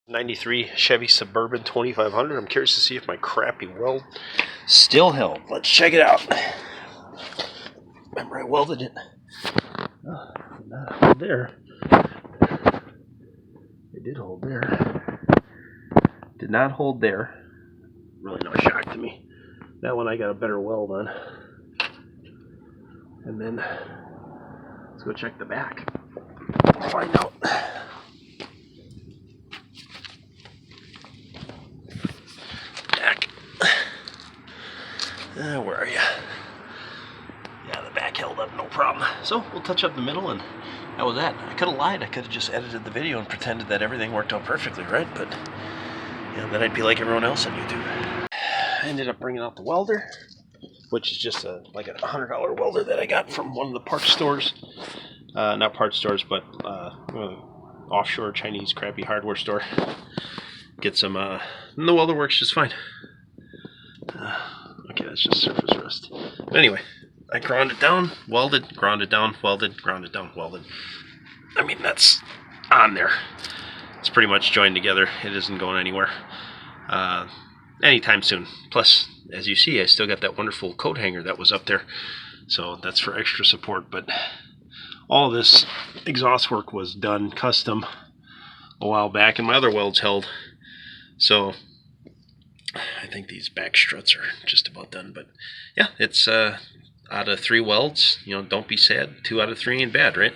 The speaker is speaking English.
93 Chevy Suburban 2500. I'm curious to see if my crappy weld still held. Let's check it out. Remember I welded it. Oh, did not hold there. It did hold there. Did not hold there. Really no shock to me. That one I got a better weld on. And then let's go check the back. Find out. Back. Where are you? Yeah, the back held up, no problem. So we'll touch up the middle, and that was that. I could have lied. I could have just edited the video and pretended that everything worked out perfectly, right? But yeah, then I'd be like everyone else on YouTube. I ended up bringing out the welder, which is just like a $100 welder that I got from one of the parts stores. Not parts stores, but offshore Chinese crappy hardware store. Get some, and the welder works just fine. Okay, that's just surface rust. But anyway, I ground it down, welded, ground it down, welded, ground it down, welded. I mean, that's on there. It's pretty much joined together. It isn't going anywhere anytime soon. Plus, as you see, I still got that wonderful coat hanger that was up there. So that's for extra support. But all this exhaust work was done custom a while back, and my other welds held. So I think these back struts are just about done. But yeah, it's out of 3 welds. You know, don't be sad. 2 out of 3 ain't bad, right?